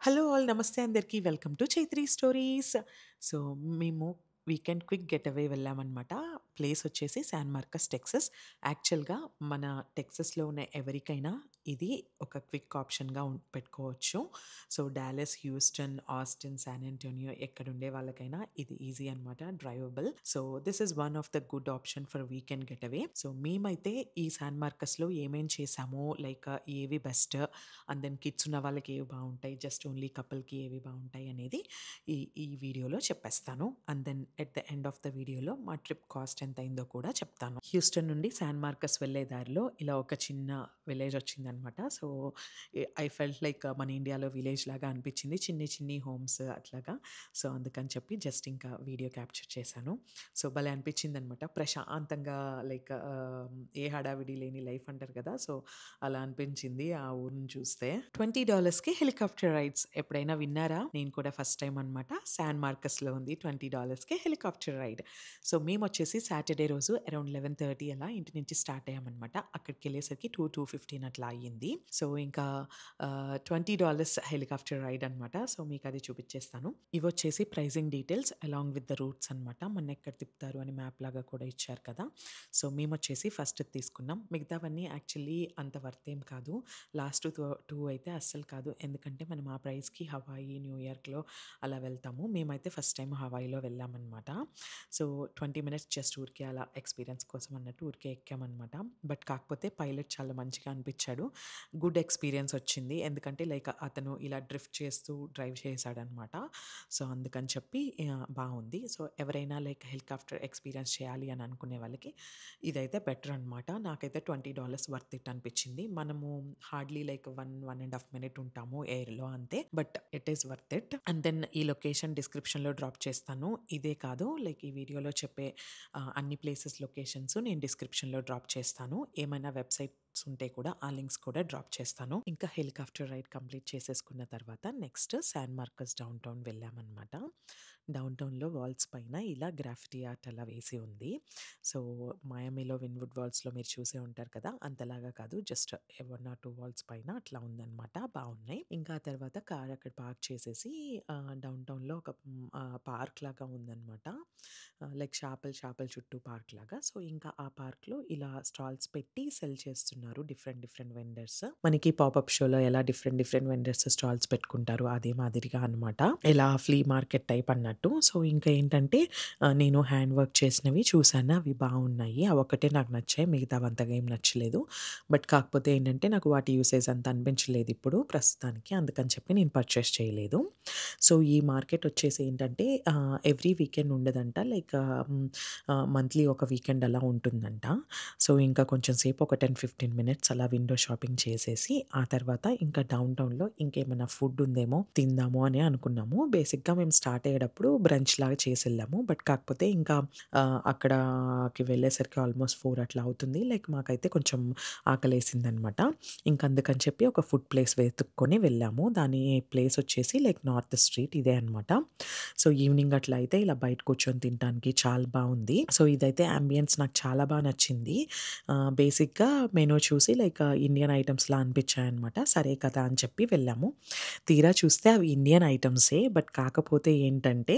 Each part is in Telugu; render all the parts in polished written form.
హలో ఆల్ నమస్తే అందరికీ welcome to Chaitri stories. So మేము వీకెండ్ క్విక్ గెట్ అవే వెళ్ళామన్నమాట. ప్లేస్ వచ్చేసి శాన్ మార్కస్ టెక్సస్. యాక్చువల్గా మన టెక్సస్లో ఉన్న ఎవరికైనా ఇది ఒక క్విక్ ఆప్షన్గా పెట్టుకోవచ్చు. So Dallas, Houston, Austin, San Antonio ఎక్కడుండే వాళ్ళకైనా ఇది ఈజీ అనమాట, drivable. So this is one of the good option for weekend get away. So మేమైతే ఈ శాన్ మార్కస్లో ఏమేం చేసామో, లైక్ ఏవి బెస్ట్, అండ్ దెన్ కిడ్స్ ఉన్న వాళ్ళకి ఏవి బాగుంటాయి, జస్ట్ ఓన్లీ కపుల్కి ఏవి బాగుంటాయి అనేది ఈ ఈ వీడియోలో చెప్పేస్తాను. And then at the end of the వీడియోలో మా ట్రిప్ కాస్ట్ ఎంత అయిందో కూడా చెప్తాను. హ్యూస్టన్ నుండి శాన్ మార్కస్ వెళ్ళే దారిలో ఇలా ఒక చిన్న విలేజ్ వచ్చిందనమాట. సో ఐ ఫెల్ట్ లైక్ మన ఇండియాలో విలేజ్ లాగా అనిపించింది, చిన్ని చిన్ని హోమ్స్ అట్లాగా. సో అందుకని చెప్పి జస్ట్ ఇంకా వీడియో క్యాప్చర్ చేశాను. సో భలే అనిపించింది అనమాట, ప్రశాంతంగా, లైక్ ఏ హడావిడి లేని లైఫ్ అంటారు కదా, సో అలా అనిపించింది ఆ ఊరిని చూస్తే. $20కి హెలికాప్టర్ రైడ్స్ ఎప్పుడైనా విన్నారా? నేను కూడా ఫస్ట్ టైం అనమాట. శాన్ మార్కస్లో ఉంది $20కి హెలికాప్టర్ రైడ్. సో మేము వచ్చేసి సాటర్డే రోజు అరౌండ్ 11:30 అలా ఇంటి నుంచి స్టార్ట్ అయ్యామన్నమాట. అక్కడికి వెళ్ళేసరికి 2:15 అట్లా అయ్యింది. సో ఇంకా $20 హెలికాప్టర్ రైడ్ అనమాట. సో మీకు అది చూపించేస్తాను. ఇవి వచ్చేసి pricing details along with the routes అనమాట. మొన్న ఎక్కడ తిప్పుతారు అని మ్యాప్ లాగా కూడా ఇచ్చారు కదా. సో మేము వచ్చేసి ఫస్ట్ తీసుకున్నాం. మిగతావన్నీ యాక్చువల్లీ అంత వర్త్ ఏం కాదు. లాస్ట్ టూ అయితే అస్సలు కాదు, ఎందుకంటే మనం ఆ ప్రైస్కి హవాయి, న్యూయార్క్లో అలా వెళ్తాము. మేమైతే ఫస్ట్ టైం హవాయిలో వెళ్ళామన్నమాట. సో 20 మినిట్స్ జస్ట్ ఊరికే అలా ఎక్స్పీరియన్స్ కోసం అన్నట్టు ఊరికే ఎక్కామన్నమాట. బట్ కాకపోతే పైలట్ చాలా మంచిగా అనిపించాడు, గుడ్ ఎక్స్పీరియన్స్ వచ్చింది. ఎందుకంటే లైక్ అతను ఇలా డ్రిఫ్ట్ చేస్తూ డ్రైవ్ చేశాడనమాట. సో అందుకని చెప్పి బాగుంది. సో ఎవరైనా లైక్ హెలికాప్టర్ ఎక్స్పీరియన్స్ చేయాలి అని అనుకునే వాళ్ళకి ఇదైతే బెటర్ అనమాట. నాకైతే $20 వర్త్ ఇట్ అనిపించింది. మనము హార్డ్లీ లైక్ 1.5 మినిట్ ఉంటాము ఎయిర్లో అంతే, but it is worth it. And then ఈ లొకేషన్ డిస్క్రిప్షన్లో డ్రాప్ చేస్తాను. ఇదే కాదు, లైక్ ఈ వీడియోలో చెప్పే అన్ని ప్లేసెస్ లొకేషన్స్ నేను డిస్క్రిప్షన్లో డ్రాప్ చేస్తాను. ఏమైనా వెబ్సైట్స్ ఉంటే కూడా ఆ లింక్స్ కూడా డ్రాప్ చేస్తాను. ఇంకా హెలికాప్టర్ రైడ్ కంప్లీట్ చేసేసుకున్న తర్వాత next San Marcus down town వెళ్ళామన్నమాట. డౌన్ టౌన్లో వాల్స్ పైన ఇలా గ్రాఫిటీ ఆర్ట్ అలా వేసి ఉంది. సో మయామిలో విన్వుడ్ వాల్స్లో మీరు చూసే ఉంటారు కదా, అంతలాగా కాదు, జస్ట్ 1 or 2 వాల్స్ పైన అట్లా ఉందన్నమాట. బాగున్నాయి. ఇంకా ఆ తర్వాత కార్ అక్కడ పార్క్ చేసేసి డౌన్ టౌన్లో ఒక పార్క్ లాగా ఉందన్నమాట, లైక్ చేపల చుట్టూ పార్క్ లాగా. సో ఇంకా ఆ పార్క్లో ఇలా స్టాల్స్ పెట్టి సెల్ చేస్తున్నారు డిఫరెంట్ డిఫరెంట్ వెండర్స్. మనకి పాపప్ షోలో ఎలా డిఫరెంట్ డిఫరెంట్ వెండర్స్ స్టాల్స్ పెట్టుకుంటారు అదే మాదిరిగా అనమాట, ఎలా ఫ్లీ మార్కెట్ టైప్ అన్నట్టు. సో ఇంకా ఏంటంటే నేను హ్యాండ్ వర్క్ చేసినవి చూసాను, అవి బాగున్నాయి. అవి ఒకటే నాకు నచ్చాయి, మిగతా అంతగా ఏం నచ్చలేదు. బట్ కాకపోతే ఏంటంటే నాకు వాటి యూసేజ్ అంత అనిపించలేదు ఇప్పుడు ప్రస్తుతానికి, అందుకని చెప్పి నేను పర్చేస్ చేయలేదు. సో ఈ మార్కెట్ వచ్చేసి ఏంటంటే ఎవ్రీ వీకెండ్ ఉండదంట, లైక్ మంత్లీ ఒక వీకెండ్ అలా ఉంటుందంట. సో ఇంకా కొంచెం సేపు ఒక 10-15 మినిట్స్ అలా విండో షాపింగ్ చేసేసి ఆ తర్వాత ఇంకా డౌన్ టౌన్లో ఇంకేమైనా ఫుడ్ ఉందేమో తిందాము అని అనుకున్నాము. బేసిక్గా మేము స్టార్ట్ అయ్యేటప్పుడు బ్రంచ్ లాగా చేసి వెళ్ళాము, బట్ కాకపోతే ఇంకా అక్కడికి వెళ్ళేసరికి ఆల్మోస్ట్ 4 అట్లా అవుతుంది. లైక్ మాకైతే కొంచెం ఆకలేసిందనమాట. ఇంక అందుకని చెప్పి ఒక ఫుడ్ ప్లేస్ వెతుక్కొని వెళ్ళాము. దాని ప్లేస్ వచ్చేసి లైక్ నార్త్ స్ట్రీట్ ఇదే అనమాట. సో ఈవినింగ్ అట్లా అయితే ఇలా బయట కూర్చొని తినడానికి చాలా బాగుంది. సో ఇదైతే అంబియన్స్ నాకు చాలా బాగా నచ్చింది. బేసిక్గా మెనూ చూసి లైక్ ఇండియన్ ఐటమ్స్లా అనిపించాయన్నమాట. సరే కదా అని చెప్పి వెళ్ళాము. తీరా చూస్తే అవి ఇండియన్ ఐటమ్సే, బట్ కాకపోతే ఏంటంటే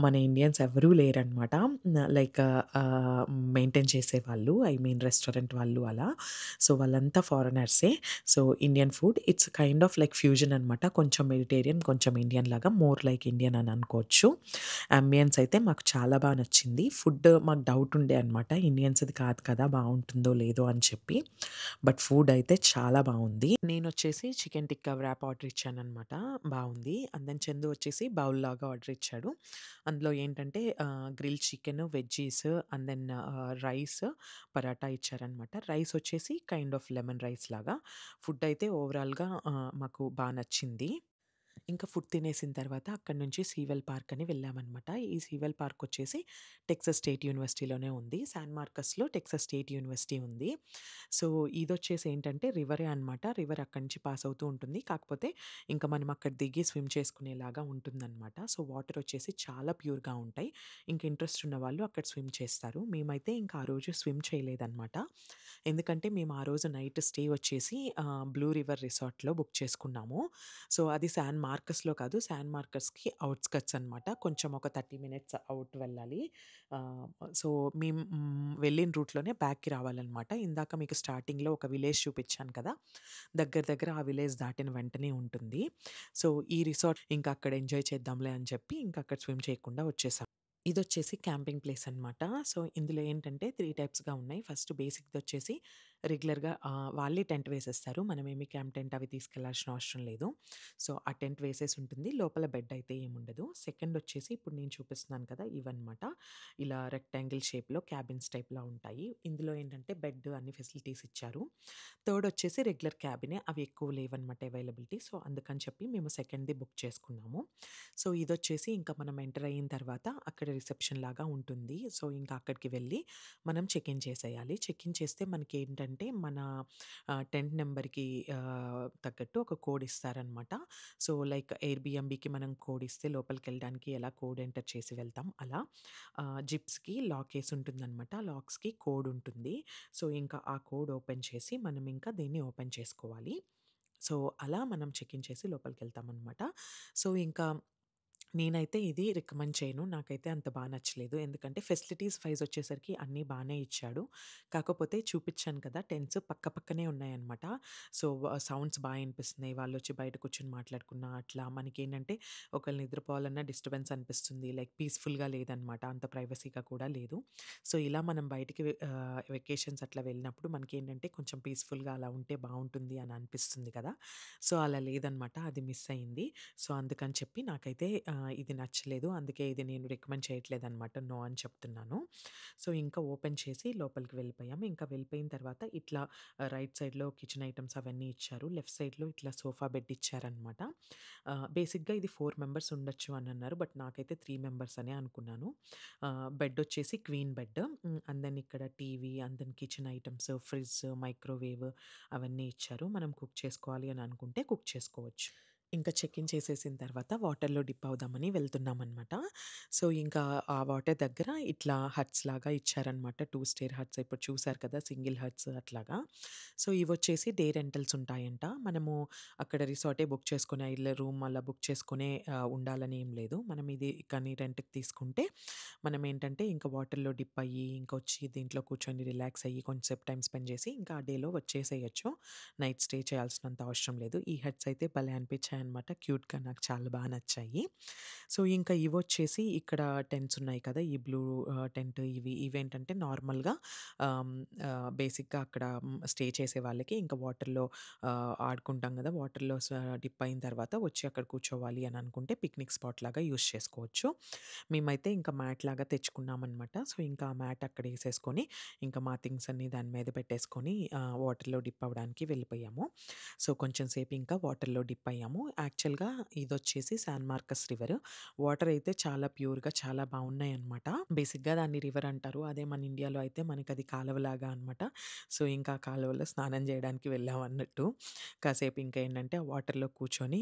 మన ఇండియన్స్ ఎవరూ లేరనమాట, లైక్ మెయింటైన్ చేసేవాళ్ళు, ఐ మీన్ రెస్టారెంట్ వాళ్ళు అలా. సో వాళ్ళంతా ఫారినర్సే. So Indian food it's kind of like fusion అనమాట, కొంచెం మెడిటేరియన్ కొంచెం ఇండియన్ లాగా, మోర్ లైక్ ఇండియన్ అని అనుకోవచ్చు. అంబియన్స్ అయితే మాకు చాలా బాగా నచ్చింది. ఫుడ్ మాకు డౌట్ ఉండే అనమాట, ఇండియన్స్ది కాదు కదా, బాగుంటుందో లేదో అని చెప్పి. బట్ ఫుడ్ అయితే చాలా బాగుంది. నేను వచ్చేసి చికెన్ టిక్కా వ్రాప్ ఆర్డర్ ఇచ్చాననమాట, బాగుంది. అండ్ దెన్ చందు వచ్చేసి బౌల్ లాగా ఆర్డర్ ఇచ్చాడు. అందులో ఏంటంటే grill chicken, veggies, and then rice, paratha ఇచ్చారనమాట. రైస్ వచ్చేసి కైండ్ ఆఫ్ లెమన్ రైస్ లాగా. ఫుడ్ అయితే ఓవరాల్గా మాకు బాగా నచ్చింది. ఇంకా ఫుడ్ తినేసిన తర్వాత అక్కడి నుంచి సీవెల్ పార్క్ అని వెళ్ళామన్నమాట. ఈ సీవెల్ పార్క్ వచ్చేసి టెక్సస్ స్టేట్ యూనివర్సిటీలోనే ఉంది. శాన్ మార్కస్లో టెక్సస్ స్టేట్ యూనివర్సిటీ ఉంది. సో ఇదొచ్చేసి ఏంటంటే రివరే అనమాట. రివర్ అక్కడి నుంచి పాస్ అవుతూ ఉంటుంది. కాకపోతే ఇంకా మనం అక్కడ దిగి స్విమ్ చేసుకునేలాగా ఉంటుందన్నమాట. సో వాటర్ వచ్చేసి చాలా ప్యూర్గా ఉంటాయి. ఇంక ఇంట్రెస్ట్ ఉన్న వాళ్ళు అక్కడ స్విమ్ చేస్తారు. మేమైతే ఇంకా ఆ రోజు స్విమ్ చేయలేదన్నమాట, ఎందుకంటే మేము ఆ రోజు నైట్ స్టే వచ్చేసి బ్లూ రివర్ రిసార్ట్లో బుక్ చేసుకున్నాము. సో అది శాన్ మార్కస్‌లో కాదు, శాన్ మార్కస్‌కి ఔట్‌స్కట్స్ అనమాట. కొంచెం ఒక 30 మినిట్స్ అవుట్ వెళ్ళాలి. ఆహ్, సో, మేము వెళ్ళిన రూట్‌లోనే బ్యాక్‌కి రావాలనమాట. ఇందాక మీకు స్టార్టింగ్‌లో ఒక విలేజ్ చూపిచ్చాను కదా! దగ్గర దగ్గర ఆ విలేజ్ దాటిన వెంటనే ఉంటుంది. సో, ఈ రిసార్ట్ ఇంకా అక్కడ ఎంజాయ్ చేద్దాంలే అని చెప్పి ఇంక అక్కడ స్విమ్ చేయకుండా వచ్చేసాం. ఇదొచ్చేసి క్యాంపింగ్ ప్లేస్ అనమాట. సో, ఇందులో ఏంటంటే 3 టైప్స్‌గా ఉన్నాయి. ఫస్ట్ బేసిక్‌దొచ్చేసి రెగ్యులర్‌గా వాళ్ళే టెంట్ వేసేస్తారు. మనమేమి క్యాంప్ టెంట్ అవి తీసుకెళ్లాల్సిన అవసరం లేదు. సో, ఆ టెంట్ వేసేసి ఉంటుంది. లోపల బెడ్ అయితే ఏముండదు. సెకండొచ్చేసి ఇప్పుడు నేను చూపిస్తున్నాను కదా! ఇవన్నమాట. ఇలా రెక్టాంగిల్ షేప్‌లో క్యాబిన్స్ టైప్‌లా ఉంటాయి. ఇందులో ఏంటంటే బెడ్ అన్ని ఫెసిలిటీస్ ఇచ్చారు. థర్డొచ్చేసి రెగ్యులర్ క్యాబినే. అవి ఎక్కువ లేవన్నమాట అవైలబిలిటీ. సో, అందుకని చెప్పి మేము సెకండ్‌ది బుక్ చేసుకున్నాము. సో, ఇదొచ్చేసి ఇంకా మనం ఎంటర్ అయిన తర్వాత అక్కడ రిసెప్షన్ లాగా ఉంటుంది. సో, ఇంకా అక్కడికి వెళ్ళి మనం చెక్ ఇన్ చేసేయాలి. చెక్ ఇన్ చేస్తే మనకేంటంటే మన టెంట్ నంబర్‌కి తగ్గట్టు ఒక కోడ్ ఇస్తారనమాట. సో, లైక్ ఎయిర్‌బిఎన్‌బికి మనం కోడ్ ఇస్తే లోపలికెళ్ళడానికి ఎలా కోడ్ ఎంటర్ చేసి వెళ్తాం అలా. జిప్స్‌కి లాకేసి ఉంటుందనమాట. లాక్స్‌కి కోడ్ ఉంటుంది. సో, ఇంకా ఆ కోడ్ ఓపెన్ చేసి మనం ఇంకా దీన్ని ఓపెన్ చేసుకోవాలి. సో, అలా మనం చెక్ ఇన్ చేసి లోపలికెళ్తామనమాట. సో, ఇంకా నేనైతే ఇది రికమెండ్ చేయను. నాకైతే అంత నచ్చలేదు. ఎందుకంటే ఫెసిలిటీస్ వైస్ వచ్చేసరికి అన్నీ బానే ఇచ్చాడు. కాకపోతే చూపిచ్చాను కదా! టెంట్స్ పక్క పక్కనే ఉన్నాయన్నమాట. సో, సౌండ్స్ ఇనిపిస్తున్నాయి. వాళ్ళొచ్చి బయట కూర్చొని మాట్లాడుకున్నా అట్లా మనకేంటంటే ఒకళ్ళు నిద్రపోవాలన్నా డిస్టర్బెన్స్ అనిపిస్తుంది. లైక్ పీస్‌ఫుల్‌గా లేదనమాట. అంత ప్రైవసీగా కూడా లేదు. సో, ఇలా మనం బయటికి వెకేషన్స్ అట్లా వెళ్ళినప్పుడు మనకేంటంటే కొంచెం పీస్‌ఫుల్‌గా అలా ఉంటే బావుంటుంది అని అనిపిస్తుంది కదా! సో, అలా లేదనమాట. అది మిస్ అయింది. సో, అందుకని చెప్పి నాకైతే ఇది నచ్చలేదు. అందుకే ఇది నేను రికమెండ్ చేయట్లేదనమాట. నో అని చెప్తున్నాను. సో, ఇంకా ఓపెన్ చేసి లోపలికి వెళ్ళిపోయాం. ఇంకా వెళ్ళిపోయిన తర్వాత ఇట్లా రైట్ సైడ్‌లో కిచెన్ ఐటెమ్స్ అవన్నీ ఇచ్చారు. లెఫ్ట్ సైడ్‌లో ఇట్లా సోఫా బెడ్ ఇచ్చారనమాట. బేసిక్‌గా ఇది 4 మెంబర్స్ ఉండొచ్చు అనన్నారు. బట్ నాకైతే 3 మెంబర్స్ అనే అనుకున్నాను. బెడ్ వచ్చేసి క్వీన్ బెడ్. అండ్ దెన్ ఇక్కడ TV, and then kitchen items, fridge, microwave అవన్నీ ఇచ్చారు. మనం కుక్ చేసుకోవాలి అని అనుకుంటే కుక్ చేసుకోవచ్చు. ఇంకా చెక్ ఇన్ చేసేసిన తర్వాత వాటర్‌లో డిప్ అవుదామని వెళ్తున్నామనమాట. సో, ఇంకా ఆ వాటర్ దగ్గర ఇట్లా హట్స్ లాగా ఇచ్చారనమాట. 2 స్టేర్ హట్స్ ఇప్పుడు చూసారు కదా! సింగిల్ హట్స్ అట్లాగా. సో, ఇవొచ్చేసి డే రెంటల్స్ ఉంటాయంట. మనము అక్కడ రిసార్టే బుక్ చేసుకొని ఇళ్ళ రూమ్ అలా బుక్ చేసుకొనే ఉండాలని ఏం లేదు. మనం ఇది కానీ రెంట్‌కి తీసుకుంటే మనమేంటంటే ఇంకా వాటర్‌లో డిప్ అయ్యి, ఇంకొచ్చి దీంట్లో కూర్చొని రిలాక్స్ అయ్యి కొంచెంసేపు టైమ్ స్పెండ్ చేసి ఇంకా ఆ డేలో వచ్చేసేయొచ్చు. నైట్ స్టే చేయాల్సినంత అవసరం లేదు. ఈ హట్స్ అయితే భలే అనిపించాయన్నమాట. క్యూట్‌గా నాకు చాలా నచ్చాయి. సో, ఇంకా ఇవొచ్చేసి ఇక్కడ టెంట్స్ ఉన్నాయి కదా! ఈ బ్లూ టెంట్ ఇవేంటంటే నార్మల్‌గా ఆహ్, బేసిక్‌గా అక్కడ స్టే చేసే వాళ్ళకి ఇంకా వాటర్‌లో ఆడుకుంటాం కదా! వాటర్‌లో డిప్ అయిన తర్వాత వచ్చి అక్కడ కూర్చోవాలి అని అనుకుంటే పిక్నిక్ స్పాట్ లాగా యూజ్ చేసుకోవచ్చు. మేమైతే ఇంకా మ్యాట్ లాగా తెచ్చుకున్నామనమాట. సో, ఇంకా ఆ మ్యాట్ అక్కడ ఏసేసుకొని ఇంకా మా థింగ్స్ అన్నీ దాని మీద పెట్టేసుకొని వాటర్‌లో డిప్ అవ్వడానికి వెళ్ళిపోయాము. సో, కొంచెం సేపు ఇంకా వాటర్‌లో డిప్ అయ్యాము. యాక్చువల్‌గా ఇదొచ్చేసి శాన్ మార్కస్ రివర్. వాటర్ అయితే చాలా ప్యూర్‌గా చాలా బావున్నాయన్నమాట. బేసిక్‌గా దాన్ని రివర్ అంటారు. అదే మన ఇండియాలో అయితే మనకది కాలువలాగా అనమాట. సో, ఇంకా ఆ కాలువలో స్నానం చేయడానికి వెళ్ళామన్నట్టు. కాసేపు ఇంకా ఏంటంటే ఆ వాటర్‌లో కూర్చొని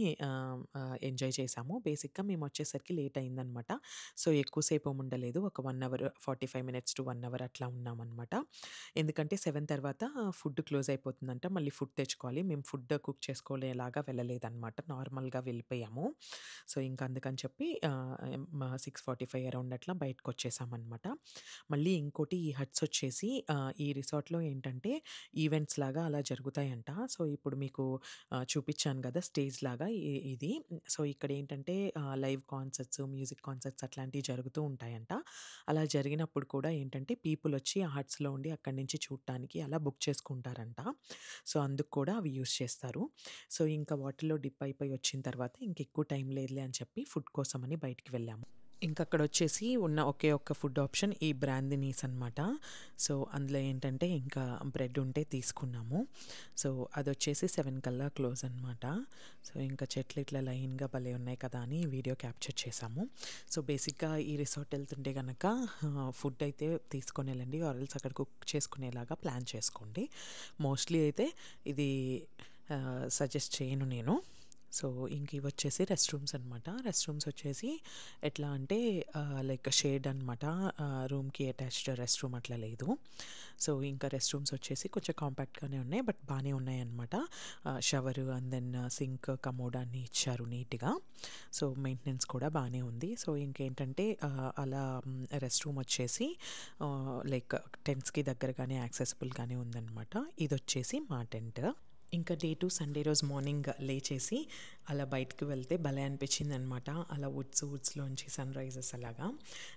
ఎంజాయ్ చేశాము. బేసిక్‌గా మేమొచ్చేసరికి లేట్ అయిందనమాట. సో, ఎక్కువ సేపు ఉండలేదు. ఒక 1 అవర్ 45 మినిట్స్ టు 1 అవర్ అట్లా ఉన్నామనమాట. ఎందుకంటే 7 తర్వాత ఫుడ్ క్లోజ్ అయిపోతుందంట. మళ్ళీ ఫుడ్ తెచ్చుకోవాలి. మేము ఫుడ్ కుక్ చేసుకోలేలాగా వెళ్ళలేదనమాట. నార్మల్‌గా వెళ్ళిపోయాము. సో, ఇంక అందుకని చెప్పి 6:45 అరౌండ్ అట్లా బయటకొచ్చేసామనమాట. మళ్ళీ ఇంకోటి ఈ హట్స్ వచ్చేసి ఈ రిసార్ట్‌లో ఏంటంటే ఈవెంట్స్ లాగా అలా జరుగుతాయంట. సో, ఇప్పుడు మీకు చూపిచ్చాను గదా! స్టేజ్ లాగా ఇది. సో, ఇక్కడేంటంటే లైవ్ కాన్సర్ట్స్, మ్యూజిక్ కాన్సర్ట్స్ అట్లాంటివి జరుగుతూ ఉంటాయంట. అలా జరిగినప్పుడు కూడా ఏంటంటే పీపులొచ్చి ఆ హట్స్‌లో ఉండి అక్కడి నుంచి చూడటానికి అలా బుక్ చేసుకుంటారంట. సో, అందుకు కూడా అవి యూజ్ చేస్తారు. సో, ఇంకా వాటర్‌లో డిప్ అయిపోయి వచ్చిన తర్వాత ఇంకెక్కువ టైం లేదులే అని చెప్పి ఫుడ్ కోసమని బయటికి వెళ్ళాము. ఇంకక్కడొచ్చేసి ఉన్న ఒకే ఒక్క ఫుడ్ ఆప్షన్ ఈ బ్రాందినీస్ అనమాట. సో, అందులో ఏంటంటే ఇంకా బ్రెడ్ ఉంటే తీసుకున్నాము. సో, అదొచ్చేసి 7 కల్లా క్లోజ్ అనమాట. సో, ఇంకా చెట్లు ఇట్లా లైన్‌గా భలే ఉన్నాయి కదా! అని వీడియో క్యాప్చర్ చేశాము. సో, బేసిక్‌గా ఈ రిసార్ట్ ఎళ్తుంటే గనక ఫుడ్ అయితే తీసుకొనెళ్ళండి. ఆర్ ఎల్స్ అక్కడ కుక్ చేసుకునేలాగా ప్లాన్ చేసుకోండి. మోస్ట్‌లీ అయితే ఇది సజెస్ట్ చేయను నేను. సో ఇంక ఇవొచ్చేసి రెస్ట్ రూమ్స్ అనమాట. రెస్ట్ రూమ్స్ వచ్చేసి ఎట్లా అంటే లైక్ షేడ్ అనమాట. రూమ్‌కి అటాచ్డ్ రెస్ట్ రూమ్ అట్లా లేదు. సో ఇంకా రెస్ట్ రూమ్స్ వచ్చేసి కొంచెం కాంపాక్ట్‌గానే ఉన్నాయి. బట్ బానే ఉన్నాయన్నమాట. Shower and then sink, commode అన్నీ ఇచ్చారు నీట్‌గా. సో మెయింటెనెన్స్ కూడా బానే ఉంది. సో ఇంకేంటంటే అలా రెస్ట్ రూమ్ వచ్చేసి లైక్ టెంట్స్‌కి దగ్గరగానే యాక్సెసిబుల్‌గానే ఉందన్నమాట. ఇదొచ్చేసి మా టెంట్. ఇంకా డే 2 సండే రోజు మార్నింగ్ లేచేసి అలా బయటకి వెళ్తే భలే అనిపించిందనమాట. అలా వుడ్స్‌లోంచి సన్‌రైజెస్ అలాగా.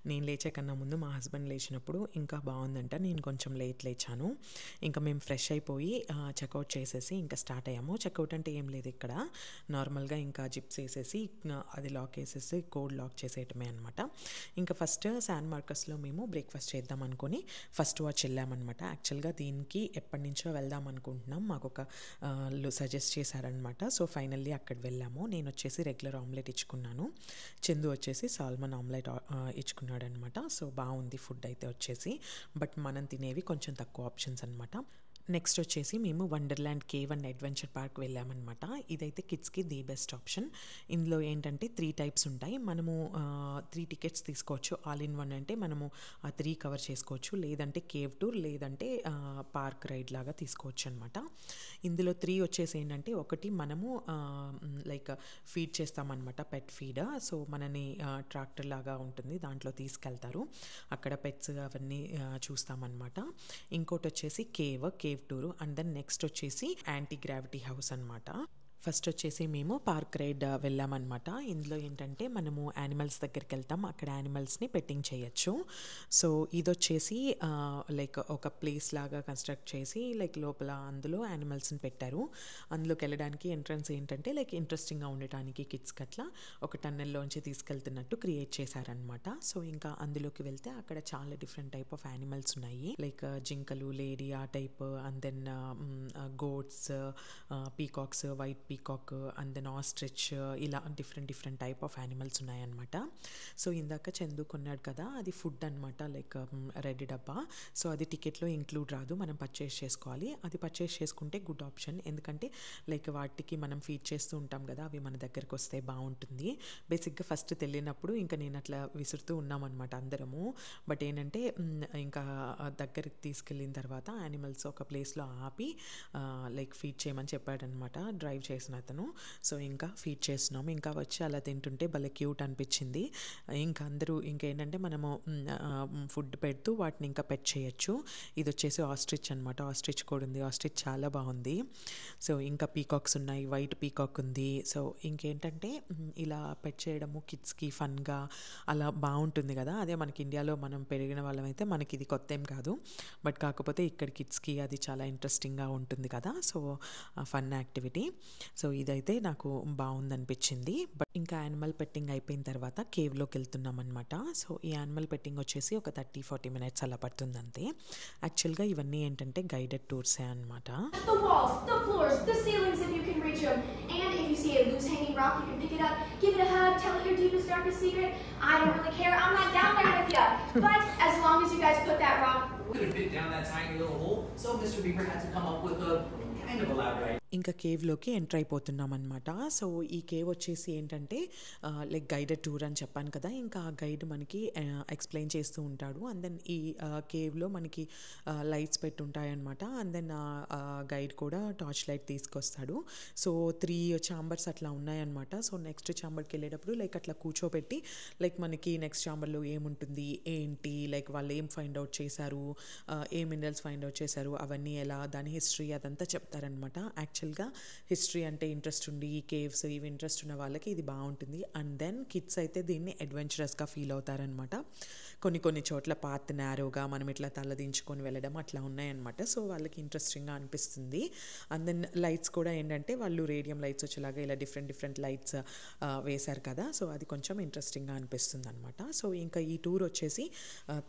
నేను లేచే కన్నా ముందు మా హస్బెండ్ లేచినప్పుడు ఇంకా బావుందంట. నేను కొంచెం లేచాను. ఇంకా మేము ఫ్రెష్ అయిపోయి చెకౌట్ చేసేసి ఇంకా స్టార్ట్ అయ్యాము. చెకౌట్ అంటే ఏం లేదు ఇక్కడ. నార్మల్‌గా ఇంకా జిప్స్ ఏసేసి అది లాక్ ఏసేసి కోడ్ లాక్ చేసేయటమే అనమాట. ఇంకా ఫస్ట్ శాన్ మార్కస్‌లో మేము బ్రేక్‌ఫాస్ట్ చేద్దాం అనుకోని ఫస్ట్ వాచ్ వెళ్ళామనమాట. యాక్చువల్‌గా దీనికి ఎప్పటినుంచో వెళ్దాం అనుకుంటున్నాం. మాకొక సజెస్ట్ చేశారనమాట. సో ఫైనల్లీ అక్కడ వెళ్ళాము. నేను వచ్చేసి రెగ్యులర్ ఆమ్లెట్ ఇచ్చుకున్నాను. చందు వచ్చేసి సాల్మన్ ఆమ్లెట్ ఇచ్చుకున్నాడనమాట. సో బాగుంది ఫుడ్ అయితే వచ్చేసి. బట్ మనం తినేవి కొంచెం తక్కువ ఆప్షన్స్ అనమాట. నెక్స్ట్ వచ్చేసి మేము wonderland cave and adventure park వెళ్ళామన్నమాట. ఇదైతే కిడ్స్‌కి ది బెస్ట్ ఆప్షన్. ఇందులో ఏంటంటే 3 టైప్స్ ఉంటాయి. మనము 3 టికెట్స్ తీసుకోవచ్చు. ఆల్ ఇన్ వన్ అంటే మనము ఆ 3 కవర్ చేసుకోవచ్చు. లేదంటే కేవ్ టూర్, లేదంటే పార్క్ రైడ్ లాగా తీసుకోవచ్చు అనమాట. ఇందులో 3 వచ్చేసి ఏంటంటే ఒకటి మనము లైక్ ఫీడ్ చేస్తామన్నమాట, పెట్ ఫీడ్. సో మనని ట్రాక్టర్ లాగా ఉంటుంది, దాంట్లో తీసుకెళ్తారు. అక్కడ పెట్స్ అవన్నీ చూస్తామన్నమాట. ఇంకోటి వచ్చేసి cave tour and then next వచ్చేసి యాంటీ గ్రావిటీ హౌస్ అనమాట. ఫస్ట్ వచ్చేసి మేము పార్క్ రైడ్ వెళ్ళామన్నమాట. ఇందులో ఏంటంటే మనము యానిమల్స్ దగ్గరికి వెళ్తాం. అక్కడ యానిమల్స్ని పెట్టింగ్ చేయొచ్చు. సో ఇదొచ్చేసి లైక్ ఒక ప్లేస్ లాగా కన్స్ట్రక్ట్ చేసి లైక్ లోపల అందులో యానిమల్స్ని పెట్టారు. అందులోకి వెళ్ళడానికి ఎంట్రన్స్ ఏంటంటే లైక్ ఇంట్రెస్టింగ్గా ఉండటానికి కిడ్స్కి అట్లా ఒక టన్నెల్లోంచి తీసుకెళ్తున్నట్టు క్రియేట్ చేశారనమాట. సో ఇంకా అందులోకి వెళ్తే అక్కడ చాలా డిఫరెంట్ టైప్ ఆఫ్ యానిమల్స్ ఉన్నాయి. లైక్ జింకలు, లేడీ ఆ type, and then goats, peacocks, white peacock and then ostrich, ఇలా డిఫరెంట్ టైప్ ఆఫ్ యానిమల్స్ ఉన్నాయన్నమాట. సో ఇందాక చందు కొన్నాడు కదా, అది ఫుడ్ అనమాట, లైక్ రెడ్ డబ్బా. సో అది టికెట్లో ఇంక్లూడ్ రాదు, మనం పర్చేస్ చేసుకోవాలి. అది పర్చేస్ చేసుకుంటే గుడ్ ఆప్షన్. ఎందుకంటే లైక్ వాటికి మనం ఫీడ్ చేస్తూ ఉంటాం కదా, అవి మన దగ్గరకు వస్తే బాగుంటుంది. బేసిక్గా ఫస్ట్ తెలియనప్పుడు ఇంకా నేను అట్లా విసురుతూ ఉన్నామన్నమాట అందరము. బట్ ఏంటంటే ఇంకా దగ్గరికి తీసుకెళ్ళిన తర్వాత యానిమల్స్ ఒక ప్లేస్లో ఆపి లైక్ ఫీడ్ చేయమని చెప్పాడనమాట డ్రైవ్ చేసిన అతను. సో ఇంకా ఫీడ్ చేస్తున్నాము. ఇంకా వచ్చి అలా తింటుంటే భలే క్యూట్ అనిపించింది. ఇంకా అందరూ ఇంకేంటంటే మనము ఫుడ్ పెడుతూ వాటిని ఇంకా పెట్ చేయొచ్చు. ఇది వచ్చేసి ఆస్ట్రిచ్ అనమాట. ఆస్ట్రిచ్ కూడా ఉంది. ఆస్ట్రిచ్ చాలా బాగుంది. సో ఇంకా పీకాక్స్ ఉన్నాయి, వైట్ పీకాక్ ఉంది. సో ఇంకేంటంటే ఇలా పెట్ చేయడము కిడ్స్కి ఫన్గా అలా బాగుంటుంది కదా. అదే మనకి ఇండియాలో మనం పెరిగిన వాళ్ళమైతే మనకి ఇది కొత్త ఏం కాదు. బట్ కాకపోతే ఇక్కడ కిడ్స్కి అది చాలా ఇంట్రెస్టింగ్గా ఉంటుంది కదా. So fun activity. సో ఇదైతే నాకు బాగుందనిపించింది. బట్ ఇంకా యానిమల్ పెట్టింగ్ అయిపోయిన తర్వాత కేవ్లోకి వెళ్తున్నాం అనమాట. సో ఈ యానిమల్ పెట్టింగ్ వచ్చేసి ఒక 30-40 మినిట్స్ అలా పడుతుంది అంతే. యాక్చువల్గా ఇవన్నీ ఏంటంటే గైడెడ్ టూర్సే అనమాట. The walls, the floors, the ceilings if you can reach them. And if you see a loose hanging rock, you can pick it up, give it a hug, tell it your deepest, darkest secret. I don't really care, I'm not down there with you. But as long as you guys put that rock... We couldn't fit down that tiny little hole, so Mr. Beaver had to come up with a kind of elaborate. ఇంకా కేవ్లోకి ఎంటర్ అయిపోతున్నాం అనమాట. సో ఈ కేవ్ వచ్చేసి ఏంటంటే లైక్ గైడెడ్ టూర్ అని చెప్పాను కదా. ఇంకా ఆ గైడ్ మనకి ఎక్స్ప్లెయిన్ చేస్తూ ఉంటాడు. అండ్ దెన్ ఈ కేవ్లో మనకి లైట్స్ పెట్టుంటాయన్నమాట. అండ్ దెన్ గైడ్ కూడా టార్చ్ లైట్ తీసుకొస్తాడు. సో 3 ఛాంబర్స్ అట్లా ఉన్నాయన్నమాట. సో నెక్స్ట్ ఛాంబర్కి వెళ్ళేటప్పుడు లైక్ అట్లా కూర్చోబెట్టి లైక్ మనకి నెక్స్ట్ ఛాంబర్లో ఏముంటుంది ఏంటి, లైక్ వాళ్ళు ఏం ఫైండ్ అవుట్ చేశారు, ఏ మినరల్స్ ఫైండ్ అవుట్ చేశారు, అవన్నీ ఎలా, దాని హిస్టరీ అదంతా చెప్తారనమాట. యాక్చువల్గా హిస్టరీ అంటే ఇంట్రెస్ట్ ఉండి ఈ కేవ్స్ ఇవి ఇంట్రెస్ట్ ఉన్న వాళ్ళకి ఇది బాగుంటుంది. అండ్ దెన్ కిడ్స్ అయితే దీన్ని అడ్వెంచరస్గా ఫీల్ అవుతారనమాట. కొన్ని చోట్ల పాత్ నేరోగా మనం ఇట్లా తలదించుకొని వెళ్ళడం అట్లా ఉన్నాయన్నమాట. సో వాళ్ళకి ఇంట్రెస్టింగ్గా అనిపిస్తుంది. అండ్ దెన్ లైట్స్ కూడా ఏంటంటే వాళ్ళు రేడియం లైట్స్ వచ్చేలాగా ఇలా డిఫరెంట్ లైట్స్ వేశారు కదా. సో అది కొంచెం ఇంట్రెస్టింగ్గా అనిపిస్తుంది అనమాట. సో ఇంకా ఈ టూర్ వచ్చేసి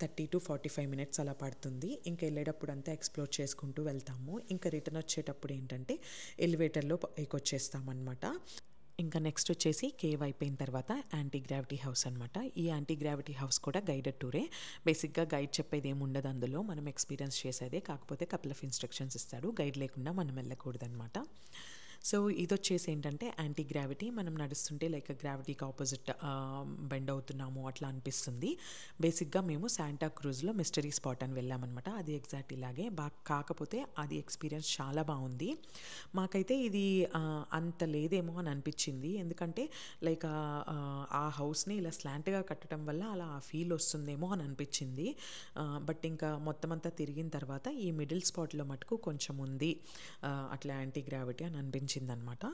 30-45 మినిట్స్ అలా పడుతుంది. ఇంకా వెళ్ళేటప్పుడు అంతా ఎక్స్ప్లోర్ చేసుకుంటూ వెళ్తాము. ఇంకా రిటర్న్ వచ్చేటప్పుడు ఏంటంటే ఎలివేటర్లో ఎక్కొచ్చేస్తామన్నమాట. ఇంకా నెక్స్ట్ వచ్చేసి కేవ్ అయిపోయిన తర్వాత యాంటీ గ్రావిటీ హౌస్ అనమాట. ఈ యాంటీ గ్రావిటీ హౌస్ కూడా గైడెడ్ టూరే. బేసిక్గా గైడ్ చెప్పేది ఏమి ఉండదు అందులో, మనం ఎక్స్పీరియన్స్ చేసేదే. కాకపోతే కపుల్ ఆఫ్ ఇన్స్ట్రక్షన్స్ ఇస్తాడు. గైడ్ లేకుండా మనం వెళ్ళకూడదనమాట. సో ఇదొచ్చేసి ఏంటంటే యాంటీ గ్రావిటీ, మనం నడుస్తుంటే లైక్ గ్రావిటీకి ఆపోజిట్ బెండ్ అవుతున్నాము అట్లా అనిపిస్తుంది. బేసిక్గా మేము శాంటా క్రూజ్లో మిస్టరీ స్పాట్ అని వెళ్ళామన్నమాట. అది ఎగ్జాక్ట్ ఇలాగే కాకపోతే అది ఎక్స్పీరియన్స్ చాలా బాగుంది. మాకైతే ఇది అంత లేదేమో అని అనిపించింది, ఎందుకంటే లైక్ ఆ హౌస్ని ఇలా స్లాంట్గా కట్టడం వల్ల అలా ఆ ఫీల్ వస్తుందేమో అని అనిపించింది. బట్ ఇంకా మొత్తం అంతా తిరిగిన తర్వాత ఈ మిడిల్ స్పాట్లో మటుకు కొంచెం ఉంది అట్లా యాంటీ గ్రావిటీ అని అనిపించింది అనమాట.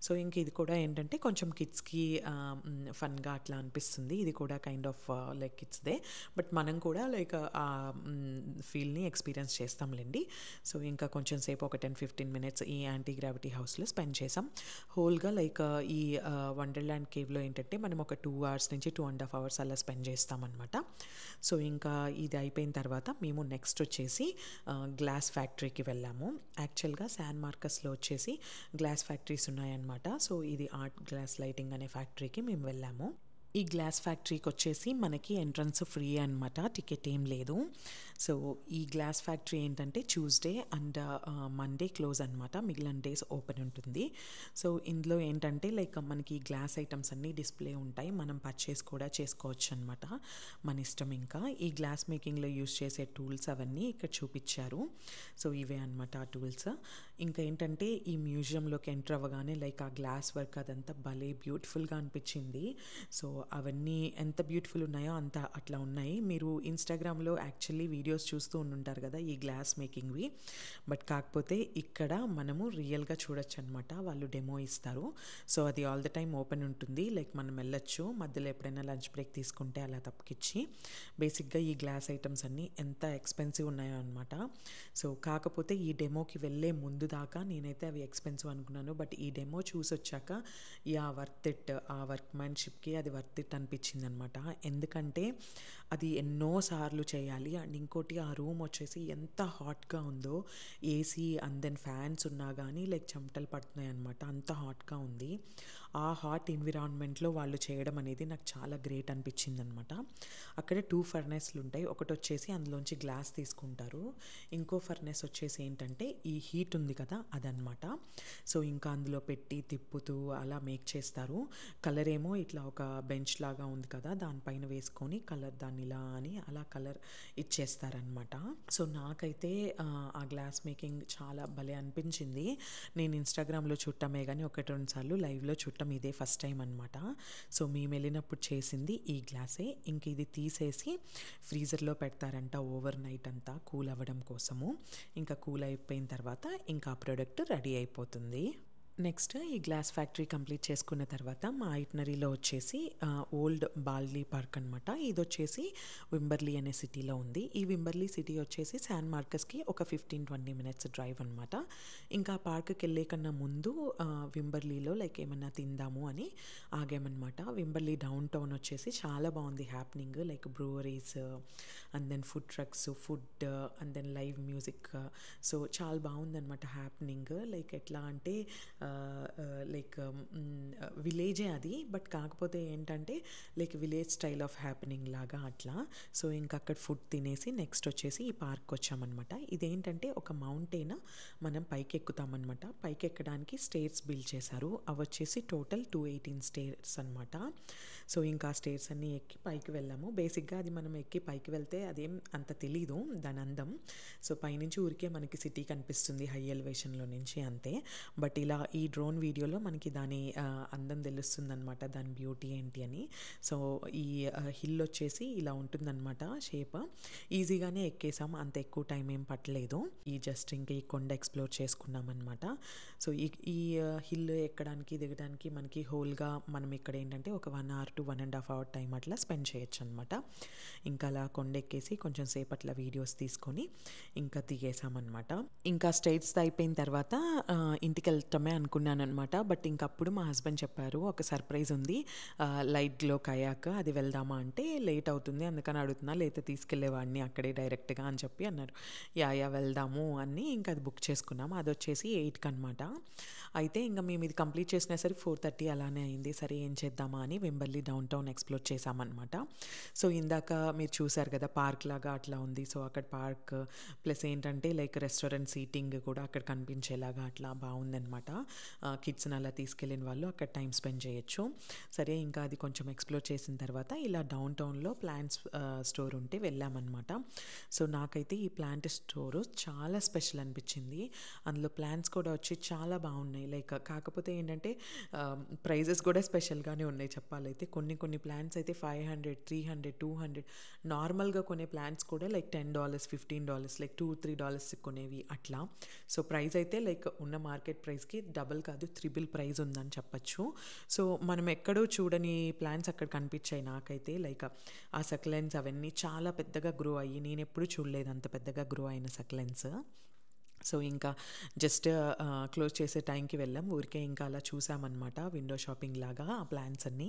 సో ఇంక ఇది కూడా ఏంటంటే కొంచెం కిడ్స్కి ఫన్గా అట్లా అనిపిస్తుంది. ఇది కూడా కైండ్ ఆఫ్ లైక్ కిడ్స్దే, బట్ మనం కూడా లైక్ ఆ ఫీల్ని ఎక్స్పీరియన్స్ చేస్తాంలేండి. సో ఇంకా కొంచెం సేపు ఒక 10-15 మినిట్స్ ఈ యాంటీ గ్రావిటీ హౌస్లో స్పెండ్ చేసాం. హోల్గా లైక్ ఈ వండర్ల్యాండ్ కేవ్లో ఏంటంటే మనం ఒక 2 hours నుంచి 2.5 hours అలా స్పెండ్ చేస్తామన్నమాట. సో ఇంకా ఇది అయిపోయిన తర్వాత మేము నెక్స్ట్ వచ్చేసి గ్లాస్ ఫ్యాక్టరీకి వెళ్ళాము. యాక్చువల్గా శాన్ మార్కస్లో వచ్చేసి గ్లాస్ ఫ్యాక్టరీస్ ఉన్నాయన్నమాట. సో ఇది ఆర్ట్ గ్లాస్ లైటింగ్ అనే ఫ్యాక్టరీకి మేము వెళ్ళాము. ఈ గ్లాస్ ఫ్యాక్టరీకి వచ్చేసి మనకి ఎంట్రన్స్ ఫ్రీ అనమాట, టికెట్ ఏం లేదు. సో ఈ గ్లాస్ ఫ్యాక్టరీ ఏంటంటే ట్యూస్డే అండ్ మండే క్లోజ్ అనమాట, మిగిలిన డేస్ ఓపెన్ ఉంటుంది. సో ఇందులో ఏంటంటే లైక్ మనకి గ్లాస్ ఐటమ్స్ అన్నీ డిస్ప్లే ఉంటాయి, మనం పర్చేస్ కూడా చేసుకోవచ్చు అనమాట, మన ఇష్టం. ఇంకా ఈ గ్లాస్ మేకింగ్లో యూస్ చేసే టూల్స్ అవన్నీ ఇక్కడ చూపించారు. సో ఇవే అనమాట ఆ టూల్స్. ఇంకా ఏంటంటే ఈ మ్యూజియంలోకి ఎంటర్ అవ్వగానే లైక్ ఆ గ్లాస్ వర్క్ అదంతా భలే బ్యూటిఫుల్గా అనిపించింది. సో అవన్నీ ఎంత బ్యూటిఫుల్ ఉన్నాయో అంత అట్లా ఉన్నాయి. మీరు ఇన్స్టాగ్రామ్లో యాక్చువల్లీ వీడియోస్ చూస్తూ ఉండుంటారు కదా ఈ గ్లాస్ మేకింగ్వి, బట్ కాకపోతే ఇక్కడ మనము రియల్గా చూడొచ్చు అనమాట, వాళ్ళు డెమో ఇస్తారు. సో అది ఆల్ ద టైమ్ ఓపెన్ ఉంటుంది, లైక్ మనం వెళ్ళొచ్చు, మధ్యలో ఎప్పుడైనా లంచ్ బ్రేక్ తీసుకుంటే అలా తప్పకిచ్చి. బేసిక్గా ఈ గ్లాస్ ఐటమ్స్ అన్నీ ఎంత ఎక్స్పెన్సివ్ ఉన్నాయో అనమాట. సో కాకపోతే ఈ డెమోకి వెళ్ళే ముందు దాకా నేనైతే అవి ఎక్స్పెన్సివ్ అనుకున్నాను, బట్ ఈ డెమో చూసి వచ్చాక వర్త్ ఇట్, ఆ వర్క్మ్యాన్షిప్కి అది వర్త్ ఇట్ అనిపించింది అనమాట. ఎందుకంటే అది ఎన్నోసార్లు చేయాలి. అండ్ ఇంకోటి ఆ రూమ్ వచ్చేసి ఎంత హాట్గా ఉందో, ఏసీ అండ్ దెన్ ఫ్యాన్స్ ఉన్నా కానీ లైక్ చెమటలు పడుతున్నాయి అనమాట, అంత హాట్గా ఉంది. ఆ హాట్ ఎన్విరాన్మెంట్లో వాళ్ళు చేయడం అనేది నాకు చాలా గ్రేట్ అనిపించింది అనమాట. అక్కడ 2 ఫర్నెస్లు ఉంటాయి, ఒకటి వచ్చేసి అందులోంచి గ్లాస్ తీసుకుంటారు, ఇంకో ఫర్నెస్ వచ్చేసి ఏంటంటే ఈ హీట్ ఉంది కదా అదనమాట. సో ఇంకా అందులో పెట్టి తిప్పుతూ అలా మేక్ చేస్తారు. కలర్ ఏమో ఇట్లా ఒక బెంచ్ లాగా ఉంది కదా, దానిపైన వేసుకొని కలర్ దాన్ని ఇలా అని అలా కలర్ ఇచ్చేస్తారనమాట. సో నాకైతే ఆ గ్లాస్ మేకింగ్ చాలా భలే అనిపించింది. నేను ఇన్స్టాగ్రామ్లో చూడటమే కానీ 1-2 సార్లు లైవ్లో చూడటం ఇదే ఫస్ట్ టైం అనమాట. సో మేము వెళ్ళినప్పుడు చేసింది ఈ గ్లాసే. ఇంక ఇది తీసేసి ఫ్రీజర్లో పెడతారంట ఓవర్ నైట్ అంతా కూల్ అవ్వడం కోసము. ఇంకా కూల్ అయిపోయిన తర్వాత ఇంకా ఆ ప్రోడక్ట్ రెడీ అయిపోతుంది. నెక్స్ట్ ఈ గ్లాస్ ఫ్యాక్టరీ కంప్లీట్ చేసుకున్న తర్వాత మా ఐటనరీలో వచ్చేసి ఓల్డ్ బాల్లీ పార్క్ అనమాట. ఇది వచ్చేసి వింబర్లీ అనే సిటీలో ఉంది. ఈ వింబర్లీ సిటీ వచ్చేసి శాన్ మార్కస్కి ఒక 15-20 మినిట్స్ డ్రైవ్ అనమాట. ఇంకా ఆ పార్క్కి వెళ్ళే కన్నా ముందు వింబర్లీలో లైక్ ఏమన్నా తిందాము అని ఆగామన్నమాట. వింబర్లీ డౌన్ టౌన్ వచ్చేసి చాలా బాగుంది, happening like breweries and then food trucks, food and then live music. So చాలా బాగుందన్నమాట హ్యాపెనింగ్. లైక్ ఎట్లా అంటే లైక్ విలేజే అది, బట్ కాకపోతే ఏంటంటే like village style of happening లాగా అట్లా. సో ఇంకా అక్కడ ఫుడ్ తినేసి నెక్స్ట్ వచ్చేసి ఈ పార్క్ వచ్చామన్నమాట. ఇదేంటంటే ఒక మౌంటైన్ మనం పైకి ఎక్కుతామన్నమాట. పైకి ఎక్కడానికి స్టేర్స్ బిల్డ్ చేశారు, అవి వచ్చేసి టోటల్ 218 స్టేర్స్ అనమాట. సో ఇంకా స్టేర్స్ అన్నీ ఎక్కి పైకి వెళ్ళాము. బేసిక్గా అది మనం ఎక్కి పైకి వెళ్తే అదేం అంత తెలీదు దాని అందం. సో పైనుంచి ఊరికే మనకి సిటీ కనిపిస్తుంది హై ఎలివేషన్లో నుంచి అంతే. బట్ ఇలా ఈ డ్రోన్ వీడియోలో మనకి దాని అందం తెలుస్తుంది అనమాట, దాని బ్యూటీ ఏంటి అని. సో ఈ హిల్ వచ్చేసి ఇలా ఉంటుందన్నమాట షేప్. ఈజీగానే ఎక్కేసాం, అంత ఎక్కువ టైం ఏం పట్టలేదు. ఈ జస్ట్ ఇంకా ఈ కొండ ఎక్స్ప్లోర్ చేసుకున్నాం అనమాట. సో ఈ హిల్ ఎక్కడానికి దిగడానికి మనకి హోల్గా మనం ఇక్కడ ఏంటంటే ఒక 1 hour to 1.5 hour టైం అట్లా స్పెండ్ చేయొచ్చు అనమాట. ఇంకా అలా కొండ ఎక్కేసి కొంచెం సేపు అట్లా వీడియోస్ తీసుకొని ఇంకా దిగేసామన్నమాట. ఇంకా స్టేట్స్ అయిపోయిన తర్వాత ఇంటికి వెళ్తామే అనుకున్నాను అనమాట. బట్ ఇంకప్పుడు మా హస్బెండ్ చెప్పారు ఒక సర్ప్రైజ్ ఉంది, లైట్ గ్లో కయాక్, అది వెళ్దామా అంటే లేట్ అవుతుంది అందుకని అడుగుతున్నా, లేతే తీసుకెళ్లేవాడిని అక్కడే డైరెక్ట్గా అని చెప్పి అన్నారు. యా వెళ్దాము అని ఇంకా అది బుక్ చేసుకున్నాము. అది వచ్చేసి 8కి అనమాట. అయితే ఇంకా మేము ఇది కంప్లీట్ చేసినా సరే 4:30 అలానే అయింది. సరే ఏం చేద్దామా అని వెంబర్లీ డౌన్ టౌన్ ఎక్స్ప్లోర్ చేసామన్నమాట. సో ఇందాక మీరు చూసారు కదా పార్క్ లాగా అట్లా ఉంది. సో అక్కడ పార్క్ ప్లస్ ఏంటంటే లైక్ రెస్టారెంట్ సీటింగ్ కూడా అక్కడ కనిపించేలాగా అట్లా బాగుందనమాట. కిడ్స్ని అలా తీసుకెళ్ళిన వాళ్ళు అక్కడ టైం స్పెండ్ చేయొచ్చు. సరే ఇంకా అది కొంచెం ఎక్స్ప్లోర్ చేసిన తర్వాత ఇలా డౌన్ టౌన్లో ప్లాంట్స్ స్టోర్ ఉంటే వెళ్ళామన్నమాట. సో నాకైతే ఈ ప్లాంట్ స్టోరు చాలా స్పెషల్ అనిపించింది. అందులో ప్లాంట్స్ కూడా వచ్చి చాలా బాగున్నాయి. లైక్ కాకపోతే ఏంటంటే ప్రైజెస్ కూడా స్పెషల్గానే ఉన్నాయి చెప్పాలైతే. కొన్ని ప్లాంట్స్ అయితే $500, $300, $200, నార్మల్గా కొనే ప్లాంట్స్ కూడా లైక్ $10, $15, లైక్ $2-3 కొనేవి అట్లా. సో ప్రైస్ అయితే లైక్ ఉన్న మార్కెట్ ప్రైస్కి డబుల్ కాదు త్రిబుల్ ప్రైస్ ఉందని చెప్పచ్చు. సో మనం ఎక్కడో చూడని ప్లాంట్స్ అక్కడ కనిపించాయి నాకైతే. లైక్ ఆ సక్లెన్స్ అవన్నీ చాలా పెద్దగా గ్రో అయ్యి నేను ఎప్పుడు చూడలేదు అంత పెద్దగా గ్రో అయిన సక్లెన్స్. సో ఇంకా జస్ట్ క్లోజ్ చేసే టైంకి వెళ్ళాం. ఊరికే ఇంకా అలా చూసామన్నమాట విండో షాపింగ్ లాగా ఆ ప్లాన్స్ అన్నీ.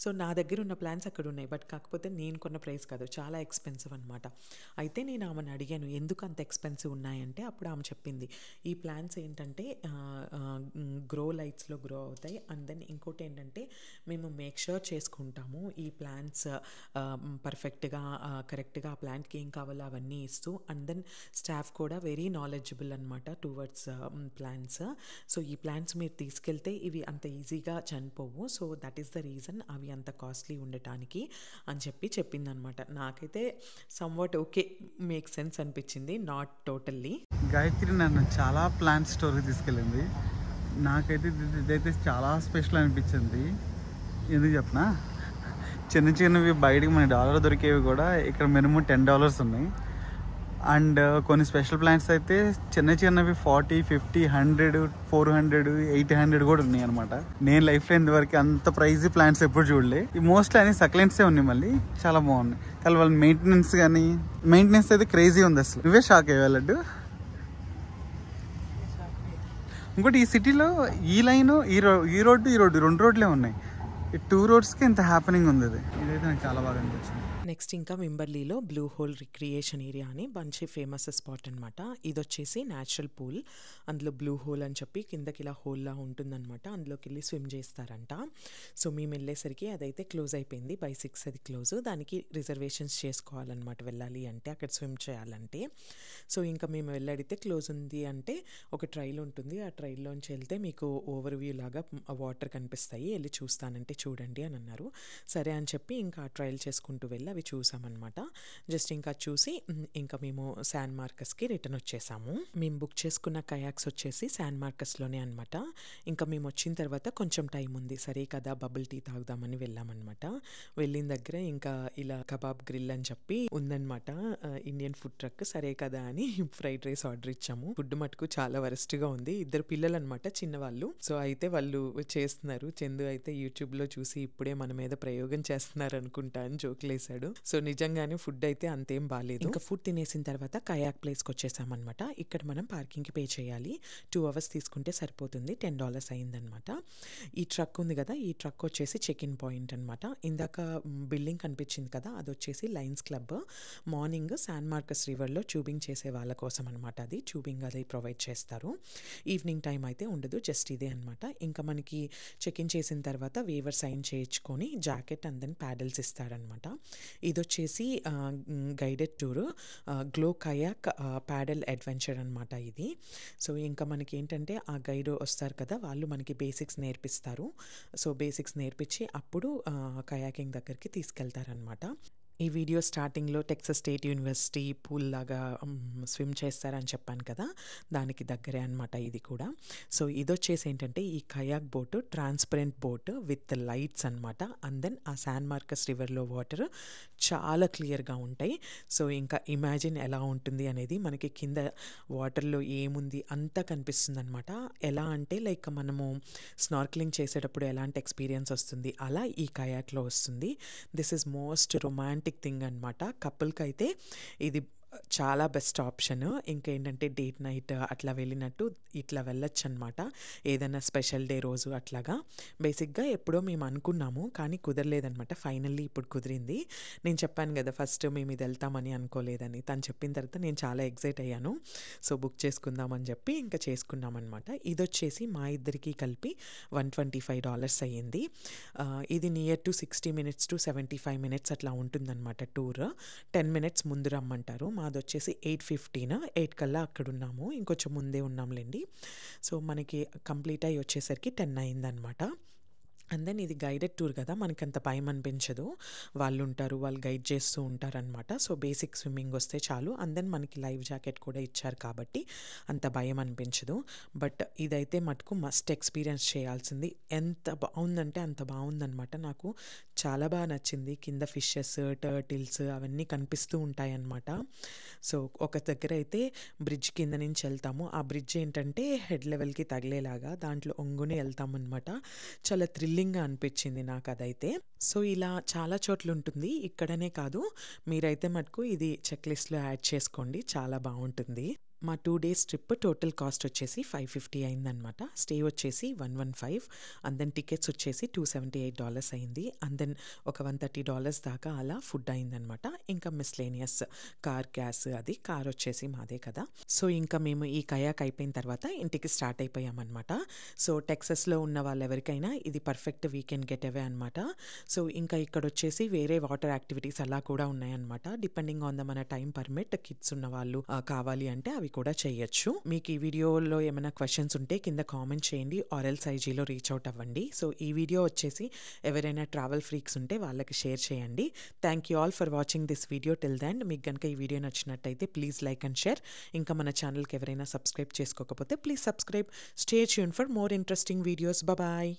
సో నా దగ్గర ఉన్న ప్లాన్స్ అక్కడ ఉన్నాయి, బట్ కాకపోతే నేను కొన్న ప్రైస్ కాదు, చాలా ఎక్స్పెన్సివ్ అనమాట. అయితే నేను ఆమెను అడిగాను ఎందుకు అంత ఎక్స్పెన్సివ్ ఉన్నాయంటే అప్పుడు ఆమె చెప్పింది ఈ ప్లాన్స్ ఏంటంటే గ్రో లైట్స్లో గ్రో అవుతాయి. అండ్ దెన్ ఇంకోటి ఏంటంటే మేము మేక్ ష్యూర్ చేసుకుంటాము ఈ ప్లాంట్స్ పర్ఫెక్ట్గా కరెక్ట్గా ఆ ప్లాంట్కి ఏం కావాలో అవన్నీ ఇస్తూ. అండ్ దెన్ స్టాఫ్ కూడా వెరీ నాలెడ్జబుల్ అనమాట టువర్డ్స్ ప్లాంట్స్. సో ఈ ప్లాంట్స్ మీరు తీసుకెళ్తే ఇవి అంత ఈజీగా చనిపోవు. So that is the reason అవి అంత కాస్ట్లీ ఉండటానికి అని చెప్పిందనమాట. నాకైతే సమ్వాట్ ఓకే, మేక్ సెన్స్ అనిపించింది, నాట్ టోటల్లీ. గాయత్రి నన్ను చాలా ప్లాంట్ స్టోర్కి తీసుకెళ్ళింది. నాకైతే ఇదైతే చాలా స్పెషల్ అనిపించింది. ఎందుకు చెప్పనా, చిన్నవి బయటికి మన $1 దొరికేవి కూడా ఇక్కడ మినిమం $10 ఉన్నాయి. అండ్ కొన్ని స్పెషల్ ప్లాంట్స్ అయితే చిన్నవి $40, $50, $100, $400, $800 కూడా ఉన్నాయి అనమాట. నేను లైఫ్లో ఇంతవరకు అంత ప్రైజ్ ప్లాంట్స్ ఎప్పుడు చూడలే. ఈ మోస్ట్లీ అన్ని సక్లెంట్సే ఉన్నాయి, మళ్ళీ చాలా బాగున్నాయి. కానీ వాళ్ళ మెయింటెనెన్స్ అయితే క్రేజీ ఉంది అసలు. నువ్వే షాక్ అయ్యేవాళ్ళడ్డు. ఇంకోటి ఈ సిటీలో ఈ లైను ఈ రోడ్డు 2 రోడ్లే ఉన్నాయి. ఈ 2 రోడ్స్కి ఇంత హ్యాపెనింగ్ ఉంది. ఇదైతే నాకు చాలా బాగా అనిపించింది. నెక్స్ట్ ఇంకా వింబర్లీలో బ్లూ హోల్ రిక్రియేషన్ ఏరియా అని మంచి ఫేమస్ స్పాట్ అనమాట. ఇది వచ్చేసి న్యాచురల్ పూల్. అందులో బ్లూ హోల్ అని చెప్పి కిందకి ఇలా హోల్లా ఉంటుందన్నమాట. అందులోకి వెళ్ళి స్విమ్ చేస్తారంట. సో మేము వెళ్ళేసరికి అదైతే క్లోజ్ అయిపోయింది. by 6 అది క్లోజ్. దానికి రిజర్వేషన్స్ చేసుకోవాలన్నమాట వెళ్ళాలి అంటే, అక్కడ స్విమ్ చేయాలంటే. సో ఇంకా మేము వెళ్ళడితే క్లోజ్ ఉంది అంటే ఒక ట్రైల్ ఉంటుంది, ఆ ట్రైల్లోంచి వెళ్తే మీకు ఓవర్వ్యూ లాగా వాటర్ కనిపిస్తాయి, వెళ్ళి చూస్తానంటే చూడండి అని అన్నారు. సరే అని చెప్పి ఇంకా ఆ ట్రైల్ చేసుకుంటూ వెళ్ళి అవి చూసామన్నమాట. జస్ట్ ఇంకా చూసి ఇంకా మేము శాన్ మార్కస్కి రిటర్న్ వచ్చేసాము. మేము బుక్ చేసుకున్న కయాక్స్ వచ్చేసి శాన్ మార్కస్లోనే అనమాట. ఇంకా మేము వచ్చిన తర్వాత కొంచెం టైం ఉంది, సరే కదా బబుల్ టీ తాగుదామని వెళ్ళామన్నమాట. వెళ్ళిన దగ్గర ఇంకా ఇలా కబాబ్ గ్రిల్ అని చెప్పి ఉందన్నమాట, ఇండియన్ ఫుడ్ ట్రక్. సరే కదా అని ఫ్రైడ్ రైస్ ఆర్డర్ ఇచ్చాము. ఫుడ్ మటుకు చాలా వరస్ట్గా ఉంది. 2 పిల్లలు అనమాట, చిన్నవాళ్ళు. సో అయితే వాళ్ళు చేస్తున్నారు. చందు అయితే యూట్యూబ్లో చూసి ఇప్పుడే మన మీద ప్రయోగం చేస్తున్నారు అనుకుంటా అని జోకులేసాడు. సో నిజంగానే ఫుడ్ అయితే అంతేం బాగాలేదు. ఇంకా ఫుడ్ తినేసిన తర్వాత కయాక్ ప్లేస్కి వచ్చేసామన్నమాట. ఇక్కడ మనం పార్కింగ్కి పే చేయాలి. 2 hours తీసుకుంటే సరిపోతుంది. $10 అయిందనమాట. ఈ ట్రక్ ఉంది కదా, ఈ ట్రక్ వచ్చేసి చెక్ ఇన్ పాయింట్ అనమాట. ఇందాక బిల్డింగ్ కనిపించింది కదా, అది వచ్చేసి lions club. Morning San Marcos రివర్లో ట్యూబింగ్ చేసే వాళ్ళ కోసం అనమాట. అది ట్యూబింగ్ అది ప్రొవైడ్ చేస్తారు. ఈవినింగ్ టైం అయితే ఉండదు, జస్ట్ ఇదే అనమాట. ఇంకా మనకి చెక్ ఇన్ చేసిన తర్వాత వేవర్ సైన్ చేయించుకొని జాకెట్ అండ్ దెన్ ప్యాడల్స్ ఇస్తారనమాట. ఇది వచ్చేసి గైడెడ్ టూర్ గ్లో కయాక్ ప్యాడల్ అడ్వెంచర్ అనమాట ఇది. సో ఇంకా మనకి ఏంటంటే ఆ గైడ్ వస్తారు కదా, వాళ్ళు మనకి బేసిక్స్ నేర్పిస్తారు. సో బేసిక్స్ నేర్పించి అప్పుడు కయాకింగ్ దగ్గరికి తీసుకెళ్తారనమాట. ఈ వీడియో స్టార్టింగ్లో టెక్సస్ స్టేట్ యూనివర్సిటీ పూల్ లాగా స్విమ్ చేస్తారని చెప్పాను కదా, దానికి దగ్గరే అనమాట ఇది కూడా. సో ఇది వచ్చేసి ఏంటంటే ఈ కయాక్ boat transparent boat with lights అనమాట. అండ్ దెన్ ఆ శాన్ మార్కస్ రివర్లో వాటర్ చాలా క్లియర్గా ఉంటాయి. సో ఇంకా ఇమాజిన్ ఎలా ఉంటుంది అనేది, మనకి కింద వాటర్లో ఏముంది అంతా కనిపిస్తుంది అనమాట. ఎలా అంటే లైక్ మనము స్నార్క్లింగ్ చేసేటప్పుడు ఎలాంటి ఎక్స్పీరియన్స్ వస్తుంది అలా ఈ కయాక్లో వస్తుంది. This is most romantic thing అనమాట. కపుల్కి అయితే ఇది చాలా బెస్ట్ ఆప్షన్. ఇంకేంటంటే డేట్ నైట్ అట్లా వెళ్ళినట్టు ఇట్లా వెళ్ళొచ్చు అనమాట, ఏదైనా స్పెషల్ డే రోజు అట్లాగా. బేసిక్గా ఎప్పుడో మేము అనుకున్నాము కానీ కుదరలేదనమాట. ఫైనల్లీ ఇప్పుడు కుదిరింది. నేను చెప్పాను కదా ఫస్ట్ మేము ఇది వెళ్తామని అనుకోలేదని. తను చెప్పిన తర్వాత నేను చాలా ఎక్సైట్ అయ్యాను. సో బుక్ చేసుకుందామని చెప్పి ఇంకా చేసుకున్నామన్నమాట. ఇది వచ్చేసి మా ఇద్దరికి కలిపి $125 అయ్యింది. ఇది near to 60 minutes to 75 minutes అట్లా ఉంటుందన్నమాట టూర్. 10 minutes ముందు రమ్మంటారు. మాదొచ్చేసి 8:15 8 కల్లా అక్కడున్నాము. ఇంకొంచెం ముందే ఉన్నాంలెండి. సో, మనకి కంప్లీట్ అయ్యి వచ్చేసరికి 10 అయిందనమాట. అండ్ దెన్ ఇది గైడెడ్ టూర్ కదా, మనకంత భయం అనిపించదు. వాళ్ళు గైడ్ చేస్తూ ఉంటారనమాట. సో, బేసిక్ స్విమ్మింగ్ వస్తే చాలు. అండ్ దెన్ మనకి లైఫ్ జాకెట్ కూడా ఇచ్చారు కాబట్టి అంత భయం అనిపించదు. బట్ ఇదైతే మటుకు మస్ట్ ఎక్స్పీరియన్స్ చేయాల్సింది. ఎంత బాగుందంటే అంత బాగుందనమాట. నాకు చాలా బాగా నచ్చింది. కింద ఫిషెస్, టర్టిల్స్ అవన్నీ కనిపిస్తూ ఉంటాయన్నమాట. సో, ఒక దగ్గర అయితే బ్రిడ్జ్ కింద నుంచి వెళ్తాము. ఆ బ్రిడ్జ్ ఏంటంటే హెడ్ లెవెల్కి తగిలేలాగా దాంట్లో ఒంగుని వెళ్తామన్నమాట. చాలా థ్రిల్లింగ్గా అనిపించింది నాకు అదైతే. సో, ఇలా చాలా చోట్ల ఉంటుంది, ఇక్కడనే కాదు. మీరైతే మటుకు ఇది చెక్ లిస్ట్లో యాడ్ చేసుకోండి, చాలా బాగుంటుంది. మా 2 days ట్రిప్ టోటల్ కాస్ట్ వచ్చేసి $550 అయిందనమాట. స్టే వచ్చేసి $115. అండ్ దెన్ టికెట్స్ వచ్చేసి $278 అయింది. అండ్ దెన్ ఒక $130 దాకా అలా ఫుడ్ అయిందనమాట. ఇంకా మిస్లేనియస్ కార్ గ్యాస్, అది కార్ వచ్చేసి మాదే కదా. సో, ఇంకా మేము ఈ కయాక్ అయిపోయిన తర్వాత ఇంటికి స్టార్ట్ అయిపోయామన్నమాట. సో, టెక్సస్లో ఉన్న వాళ్ళెవరికైనా ఇది పర్ఫెక్ట్ వీకెండ్ గెట్ అవే అనమాట. సో, ఇంకా ఇక్కడ వచ్చేసి వేరే వాటర్ యాక్టివిటీస్ అలా కూడా ఉన్నాయన్నమాట. డిపెండింగ్ ఆన్ ద మన టైం పర్మిట్, కిడ్స్ ఉన్న వాళ్ళు కావాలి అంటే అవి కూడా చేయొచ్చు. మీకు ఈ వీడియోలో ఏమైనా క్వశ్చన్స్ ఉంటే కింద కామెంట్ చేయండి, ఆర్ఎల్స్ ఐజీలో రీచ్ అవుట్ అవ్వండి. సో, ఈ వీడియో వచ్చేసి ఎవరైనా ట్రావెల్ ఫ్రీక్స్ ఉంటే వాళ్ళకి షేర్ చేయండి. Thank you all for watching this video till then. మీకు కనుక ఈ వీడియో నచ్చినట్టయితే ప్లీజ్ లైక్ అండ్ షేర్. ఇంకా మన ఛానల్కి ఎవరైనా సబ్స్క్రైబ్ చేసుకోకపోతే please subscribe. Stay tune for more interesting videos. Bye.